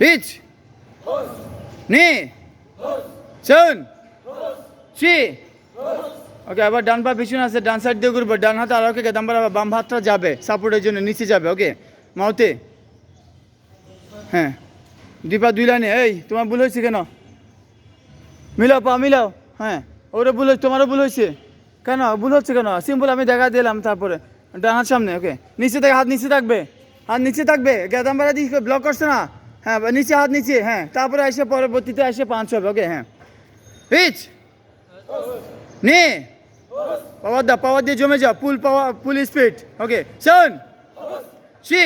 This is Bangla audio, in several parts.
হিচ নি চুন চি ওকে আবার ডান পা পিছনে আছে ডান সাইড দিয়ে ঘুরবো ডান হাত আর ওকে গেদাম বাড়াবো বাম হাতটা যাবে সাপোর্টের জন্য নিচে যাবে ওকে মাউতে হ্যাঁ দুই পা দুই লাইনে এই তোমার ভুল হয়েছে কেন মিলাও পা মিলাও হ্যাঁ ওরা ভুল হয়েছে তোমারও ভুল হয়েছে কেন ভুল হচ্ছে কেন সিম্পল আমি দেখা দিলাম তারপরে ডান হাত সামনে ওকে নিচে থেকে হাত নিচে থাকবে গেদাম বাড়া দিয়ে ব্লক করছে না হ্যাঁ নিচে হাত নিচে হ্যাঁ তারপরে এসে পরবর্তীতে এসে পাঁচ হবে ওকে হ্যাঁ হিচ নি পাওয়ার দিয়ে জমে যাও ফুল স্পিড ওকে শোন চি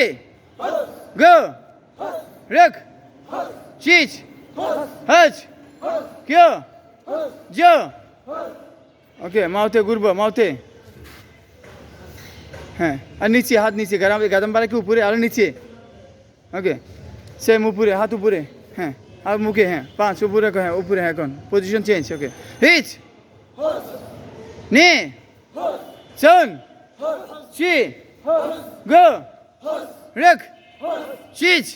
গো রেক চিচ হচ কিয় জো ওকে মাউতে ঘুরবো মাউতে হ্যাঁ আর নিচে হাত নিচে গাদাম পাড়া কি উপরে আর নিচে ওকে সেম উপরে হাত উপরে হ্যাঁ আর মুখে হ্যাঁ পাঁচ উপরে হ্যাঁ উপরে হ্যাঁ এখন পজিশন চেঞ্জ ওকে হিচ নি শোন চি গো রেক চিচ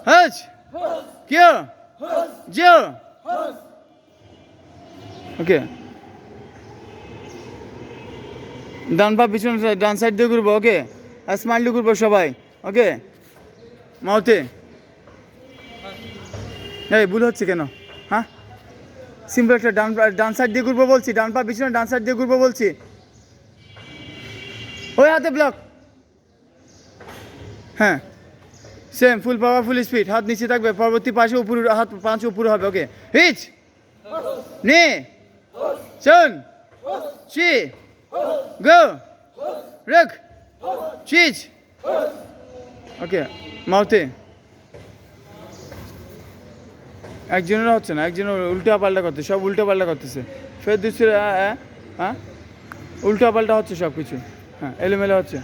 হচ কিয় জো ওকে ডান পা পিছনে ডান সাইড দিয়ে ঘুরবো ওকে আর স্মাইল দিয়ে ঘুরবো সবাই ওকে মাউতে এই ভুল হচ্ছে কেন হ্যাঁ সিম্পল একটা ডান সাইড দিয়ে ঘুরবো বলছি ডান পা পিছনে ডান সাইড দিয়ে ঘুরবো বলছি ওই হাতে ব্লক হ্যাঁ সেম ফুল পাওয়ার ফুল স্পিড হাত নিচে থাকবে পরবর্তী পাশে উপরে হাত পাঁচ উপরে হবে ওকে হিচ নি শোন চি গো রেক চিচ ওকে মাউতে একজনের হচ্ছে না একজনের উল্টা পাল্টা করতে সব উল্টা পাল্টা করতেছে ফের দুসরে হ্যাঁ উল্টা পাল্টা হচ্ছে সব কিছু হ্যাঁ এলোমেলো হচ্ছে